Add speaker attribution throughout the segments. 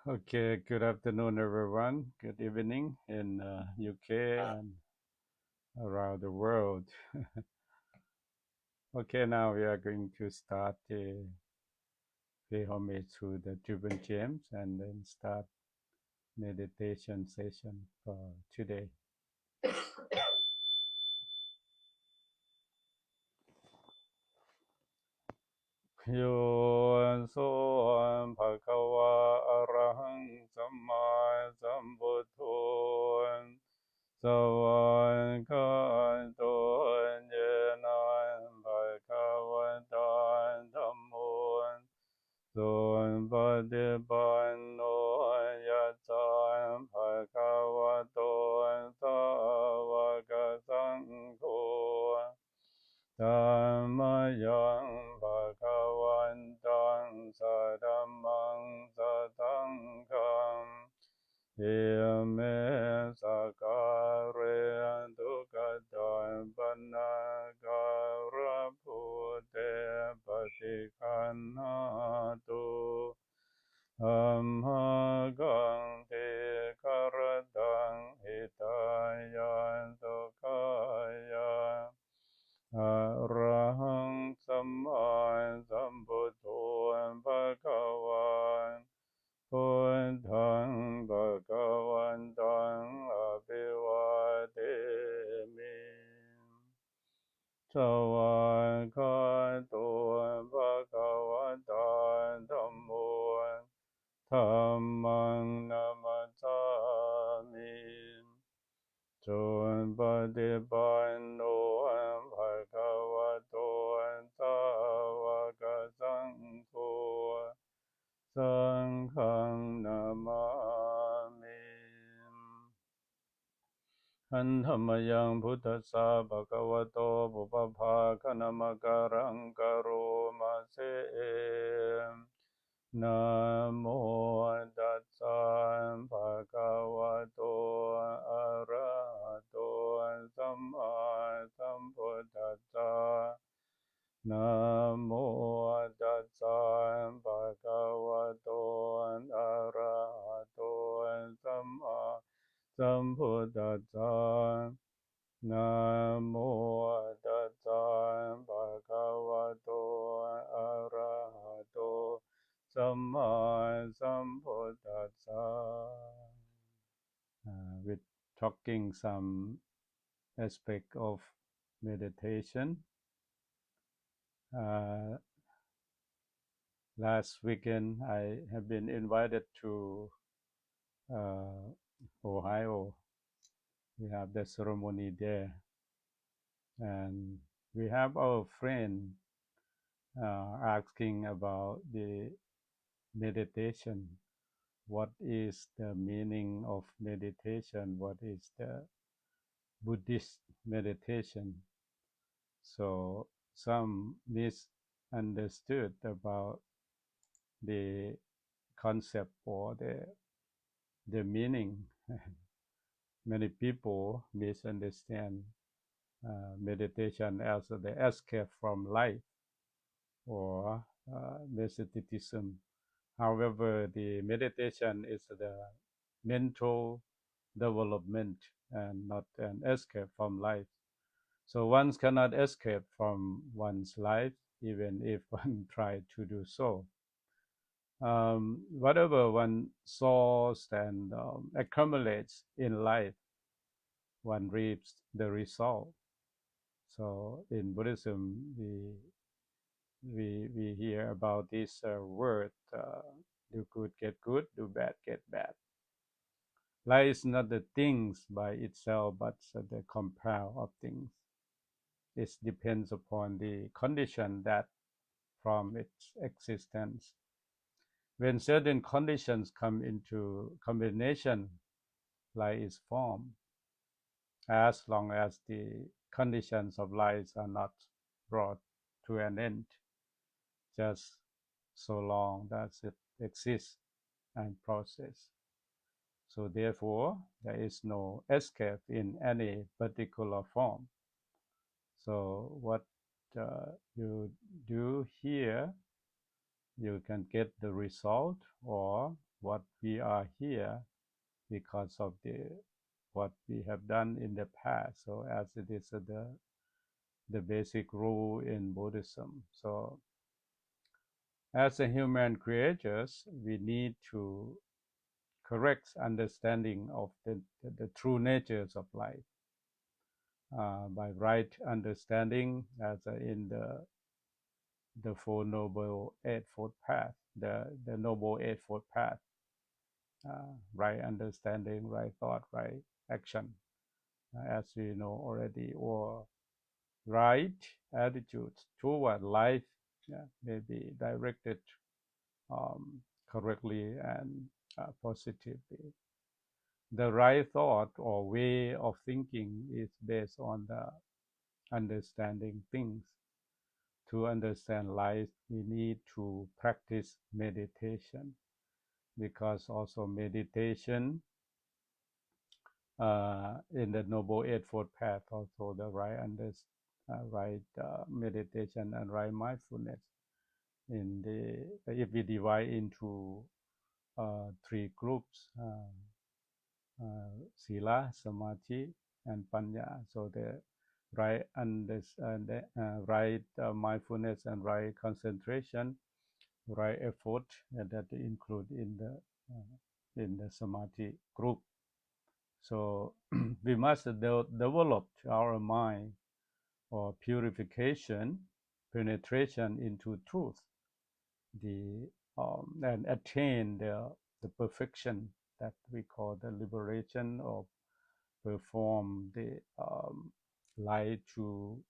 Speaker 1: Okay, good afternoon, everyone. Good evening in UK and around the world. Okay, now we are going to start the pay homage to the Cuban James and then start meditation session for today. Yo so bhagava arahang samma sambuddho Savankanto Jenan Bhagavatam Dhammon Son Patipanno Yatsam Bhagavato Savaka Sangho Dhammayang Bhagavantang Sadhammang Satangham Yame Sakare Dukadam Panagara Pute Patikanatu Amhagang Te Karadang Hitayan Sukaya Arahang Samma Sambuddho Bhagavan Buddhang Bhagavantang Abhivademi Savakato Bhagavata Dhammo Dhammang Namatami Chunpatipanno Bhagavato Savaka Sangho Sanghang Namami Antamayang Buddhasa Bhagavato Bupabhakanamakarang Karomase Namo Tatsā Bhagavato Arahato Samma Sambuddhassa Namo Tatsā Bhagavato Arahato Samma Sambuddhassa Namo Tatsā Bhagavato Arahato Samma Sambuddhassa. With talking some aspect of meditation. Last weekend, I have been invited to Ohio. We have the ceremony there, and we have our friend asking about the meditation. What is the meaning of meditation? What is the Buddhist meditation? So some misunderstood about the concept or the meaning. Many people misunderstand meditation as the escape from life or mysticism. However, the meditation is the mental development and not an escape from life. So one cannot escape from one's life, even if one tries to do so. Whatever one sows and accumulates in life, one reaps the result. So in Buddhism, we hear about this word: do good, get good; do bad, get bad. Life is not the things by itself, but the compound of things. It depends upon the condition that from its existence. When certain conditions come into combination, life is formed. As long as the conditions of life are not brought to an end, just so long that it exists and process. So therefore, there is no escape in any particular form. So what you do here, you can get the result, or what we are here because of what we have done in the past. So as it is the basic rule in Buddhism. So as a human creatures, we need to correct understanding of the true natures of life by right understanding, as in the Four Noble Eightfold Path, the Noble Eightfold Path, right understanding, right thought, right action, as we know already, or right attitudes toward life, may be directed correctly and positively. The right thought or way of thinking is based on the understanding things. To understand life, we need to practice meditation, because also meditation in the Noble Eightfold Path, also the right meditation and right mindfulness. If we divide into three groups, sila, samadhi, and panya. So the right mindfulness and right concentration, right effort, that include in the samadhi group. So we must develop our mind or purification, penetration into truth, and attain the perfection that we call the liberation, or perform the light to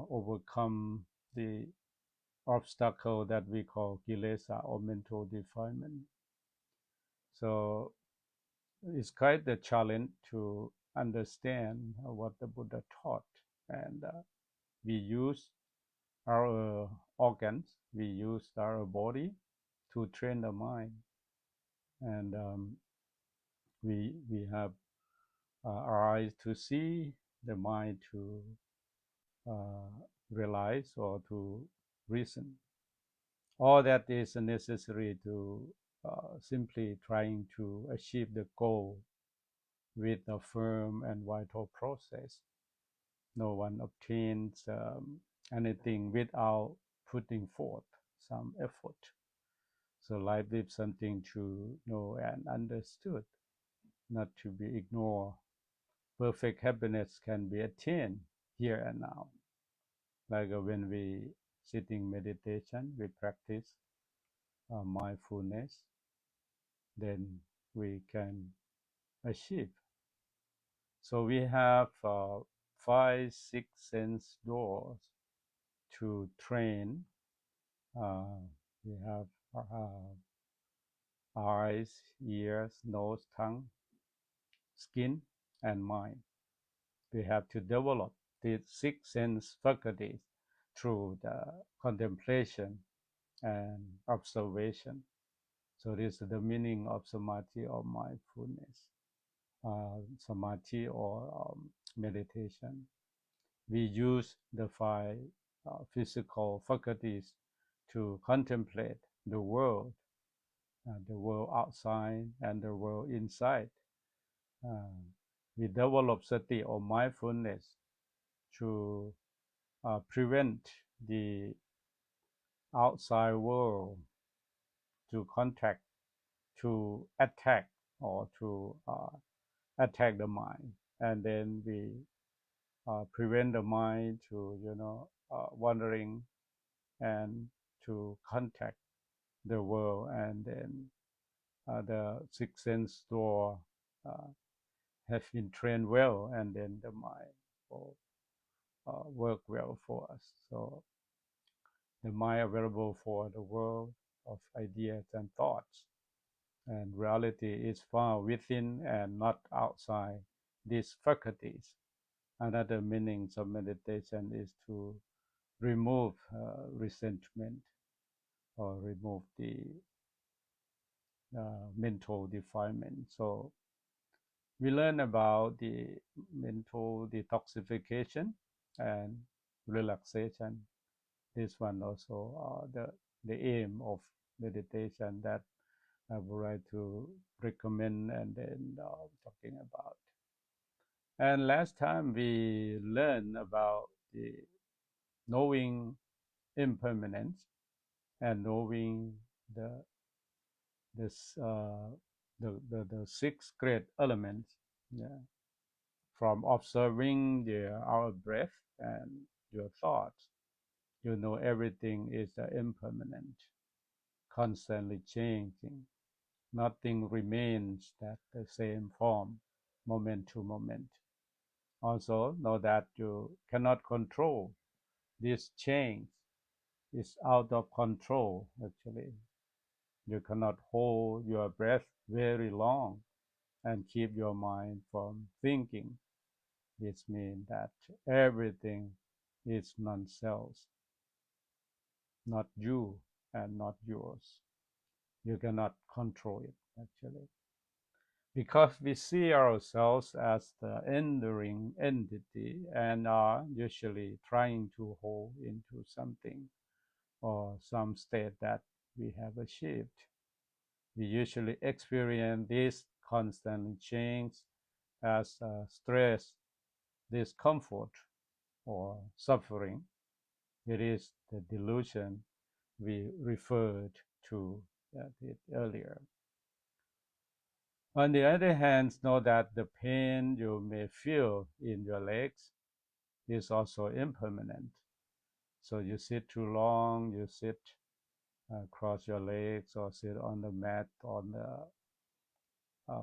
Speaker 1: overcome the obstacle that we call kilesa, or mental defilement. So it's quite the challenge to understand what the Buddha taught, and we use our organs, we use our body to train the mind, and we have our eyes to see, the mind to realize or to reason. All that is necessary to simply trying to achieve the goal with a firm and vital process. No one obtains anything without putting forth some effort. So life is something to know and understood, not to be ignored. Perfect happiness can be attained here and now. Like when we sitting meditation, we practice mindfulness, then we can achieve. So we have 5, 6 sense doors to train. We have eyes, ears, nose, tongue, skin, and mind. We have to develop these 6 sense faculties through the contemplation and observation. So this is the meaning of samadhi or mindfulness, samadhi or meditation. We use the 5 physical faculties to contemplate the world outside and the world inside. We develop sati or mindfulness to prevent the outside world to contact, to attack, or to attack the mind, and then we prevent the mind to wandering and to contact the world, and then the 6 sense door have been trained well, and then the mind will work well for us. So the mind available for the world of ideas and thoughts, and reality is found within and not outside these faculties. Another meaning of meditation is to remove resentment, or remove the mental defilement. So we learn about the mental detoxification and relaxation. This one also the aim of meditation, that I would like to recommend and then talking about. And last time we learned about the knowing impermanence and knowing the this the six great elements. Yeah. From observing our breath and your thoughts, you know everything is impermanent, constantly changing. Nothing remains that the same form, moment to moment. Also, know that you cannot control this change. It's out of control, actually. You cannot hold your breath very long and keep your mind from thinking. This means that everything is non-self, not you and not yours. You cannot control it, actually. Because we see ourselves as the enduring entity and are usually trying to hold into something or some state that we have achieved. We usually experience this constant change as stress, discomfort, or suffering. It is the delusion we referred to it earlier. On the other hand, know that the pain you may feel in your legs is also impermanent. So you sit too long, you sit cross your legs or sit on the mat on the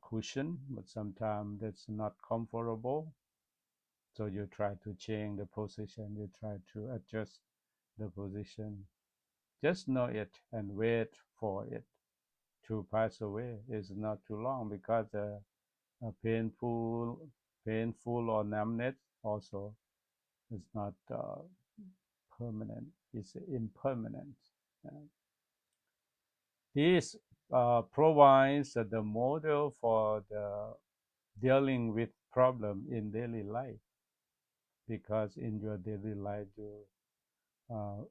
Speaker 1: cushion, but sometimes it's not comfortable. So you try to change the position, you try to adjust the position. Just know it and wait for it to pass away. It's not too long because painful or numbness also is not permanent. It's impermanent. Uh, this provides the model for the dealing with problem in daily life, because in your daily life you uh,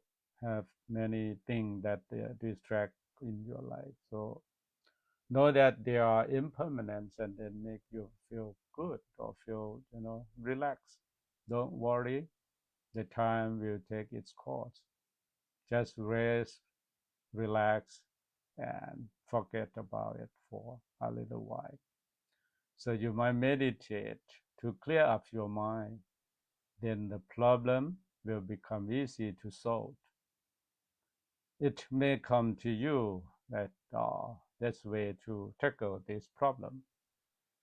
Speaker 1: have many things that distract in your life. So know that they are impermanent and then make you feel good or feel relaxed. Don't worry, the time will take its course. Just rest, relax, and forget about it for a little while. So you might meditate to clear up your mind. Then the problem will become easy to solve. It may come to you that that's way to tackle this problem.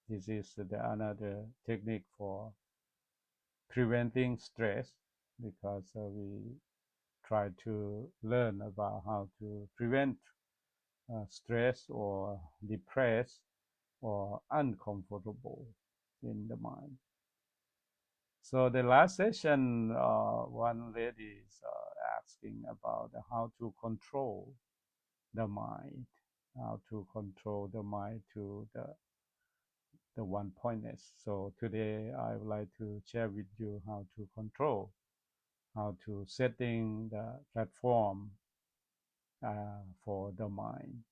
Speaker 1: This is another technique for preventing stress, because we try to learn about how to prevent stress or depressed or uncomfortable in the mind. So the last session, one lady is asking about how to control the mind, how to control the mind to the one pointness. So today I would like to share with you how to control, how to setting the platform for the mind,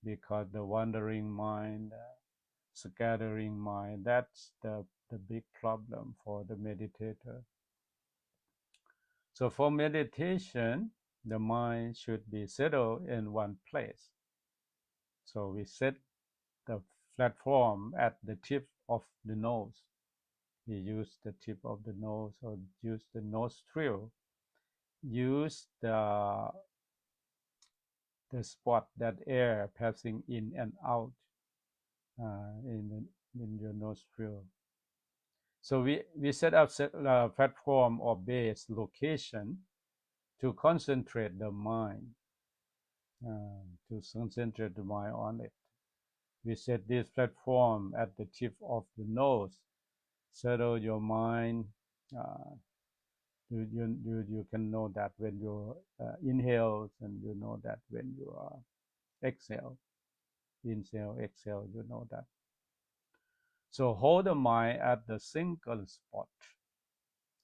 Speaker 1: because the wandering mind, scattering mind, that's the big problem for the meditator. So for meditation, the mind should be settled in one place. So we set the platform at the tip of the nose. We use the tip of the nose or use the nostril. Use the spot that air passing in and out in your nostril. So we set up platform or base location to concentrate the mind, on it. We set this platform at the tip of the nose. Settle your mind. Uh, you can know that when you inhale, and you know that when you exhale. Inhale, exhale, you know that. So hold the mind at the single spot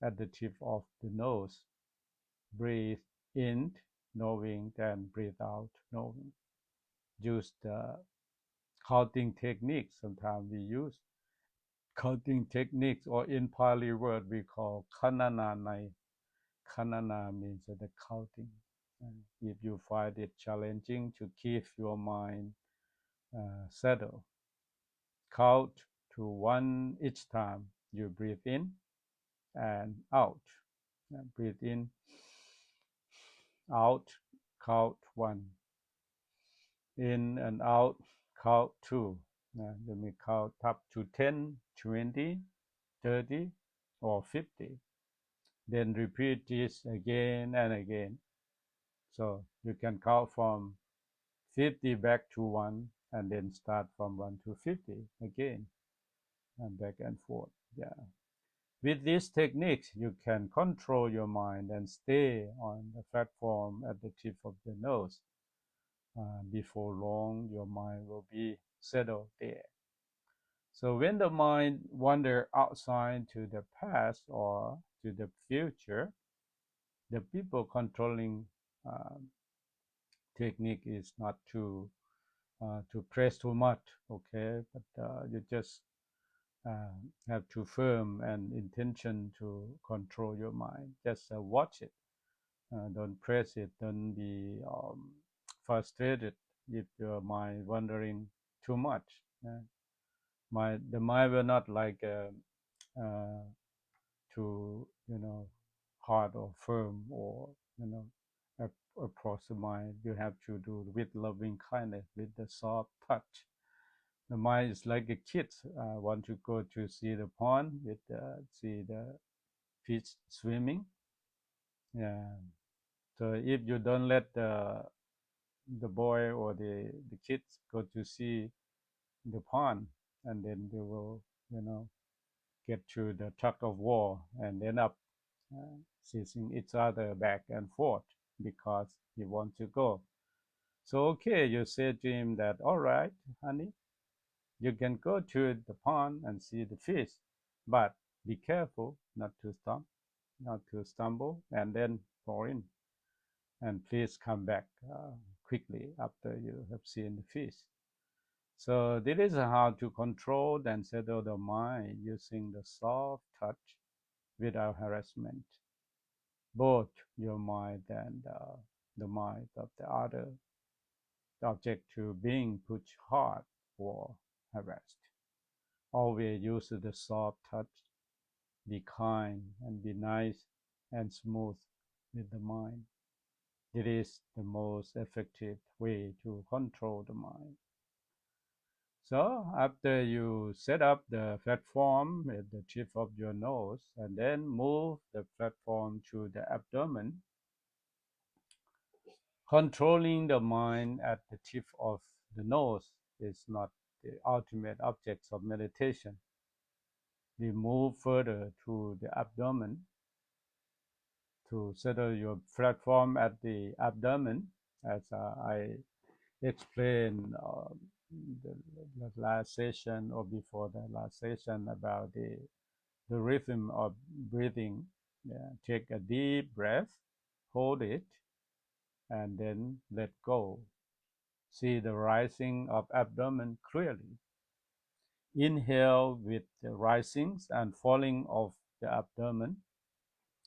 Speaker 1: at the tip of the nose. Breathe in, knowing, then breathe out, knowing. use the counting techniques. Sometimes we use counting techniques, or in Pali word we call kanana. Kanana means the counting. If you find it challenging to keep your mind settled, count to one each time you breathe in and out. Breathe in, out, count one. In and out, count two. Let me count up to 10, 20, 30, or 50. Then repeat this again and again. So you can count from 50 back to 1, and then start from 1 to 50 again, and back and forth. Yeah. With these techniques, you can control your mind and stay on the platform at the tip of the nose. Before long, your mind will be settled there. So when the mind wanders outside to the past or to the future, the people controlling uh, technique is not to press too much, okay? But you just uh, have to firm an intention to control your mind. Just watch it. Don't press it. Don't be frustrated if your mind wandering too much. The mind will not like uh, to hard or firm, or approach the mind. You have to do with loving kindness, with the soft touch. The mind is like a kid. Want to go to see the pond, with see the fish swimming. Yeah. So if you don't let the boy or the kids go to see the pond, and then they will get to the tug of war and end up chasing each other back and forth because he wants to go. So okay, you say to him that, all right, honey, you can go to the pond and see the fish, but be careful not to stumble and then fall in. And please come back quickly after you have seen the fish. So this is how to control and settle the mind using the soft touch without harassment, both your mind and the mind of the other subject to being pushed hard or harassed. Always use the soft touch. Be kind and be nice and smooth with the mind. It is the most effective way to control the mind. So after you set up the platform at the tip of your nose, and then move the platform to the abdomen, controlling the mind at the tip of the nose is not the ultimate object of meditation. We move further to the abdomen to settle your platform at the abdomen, as I explained the, the last session or before the last session about the rhythm of breathing. Yeah, take a deep breath, hold it, and then let go. See the rising of abdomen clearly. Inhale with the risings and falling of the abdomen,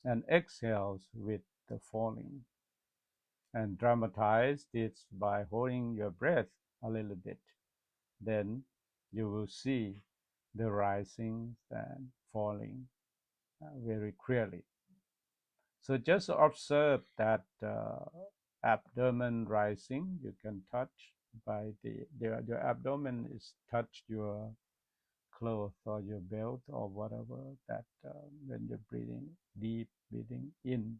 Speaker 1: and exhales with the falling. And dramatize this by holding your breath a little bit. Then you will see the risings and falling very clearly. So just observe that abdomen rising. You can touch by your abdomen is touch your clothes or your belt or whatever that when you're breathing deep, breathing in.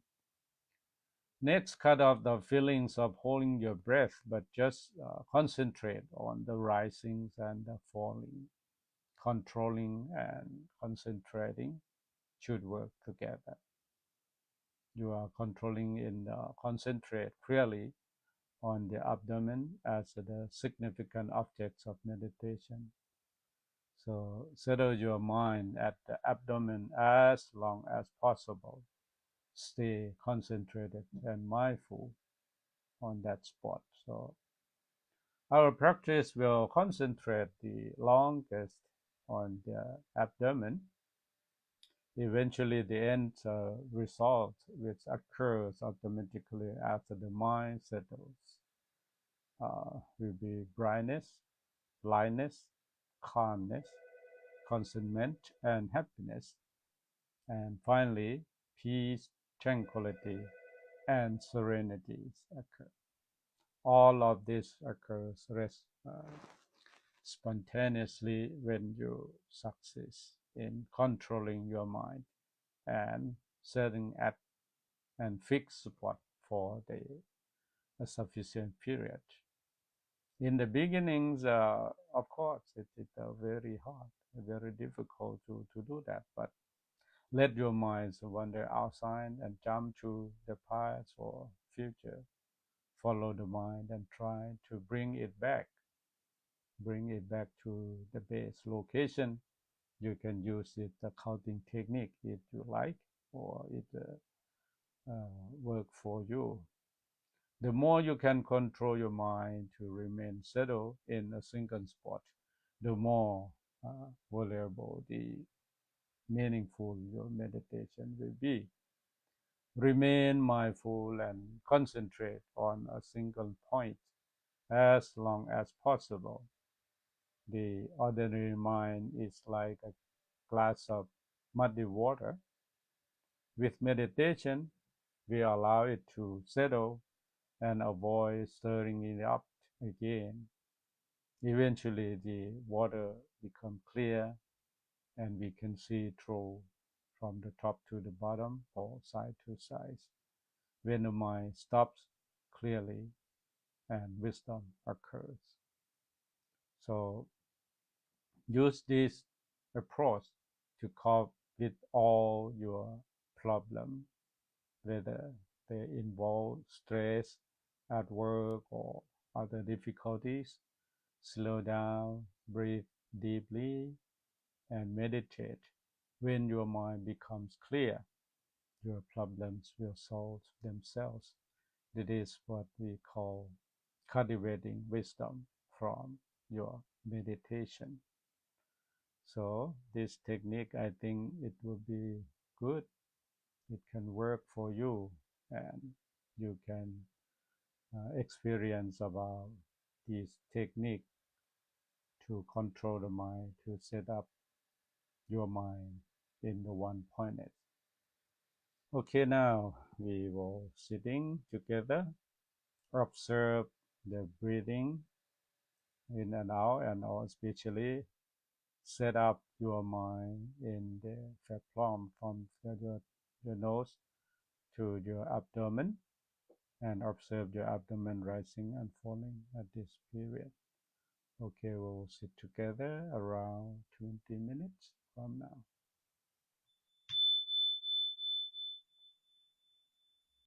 Speaker 1: Next, cut off the feelings of holding your breath, but just concentrate on the risings and the falling. Controlling and concentrating should work together. You are controlling and concentrate clearly on the abdomen as the significant objects of meditation. So settle your mind at the abdomen as long as possible. Stay concentrated and mindful on that spot. So Our practice will concentrate the longest on the abdomen. Eventually, the end result, which occurs automatically after the mind settles, will be brightness, lightness, calmness, contentment, and happiness. And finally, peace, tranquility, and serenity occur. All of this occurs spontaneously when you succeed in controlling your mind and setting at and fixed spot for a sufficient period. In the beginnings, of course, it's very hard, very difficult to do that. But let your minds wander outside and jump to the past or future. Follow the mind and try to bring it back to the base location. You can use it the counting technique if you like, or it work for you. The more you can control your mind to remain settled in a single spot, the more valuable the meaningful your meditation will be. Remain mindful and concentrate on a single point as long as possible. The ordinary mind is like a glass of muddy water. With meditation, we allow it to settle and avoid stirring it up again. Eventually, the water becomes clear and we can see through from the top to the bottom or side to side. When the mind stops clearly and wisdom occurs. So use this approach to cope with all your problems, whether they involve stress at work or other difficulties. Slow down, breathe deeply, and meditate. When your mind becomes clear, your problems will solve themselves. That is what we call cultivating wisdom from your meditation. So this technique, I think it will be good. It can work for you, and you can experience about this technique to control the mind, to set up your mind in the one pointed. Okay, now we will sitting together, observe the breathing in and out, and also especially set up your mind in the fat palm from your nose to your abdomen, and observe your abdomen rising and falling at this period. Okay, we will sit together around 20 minutes from now.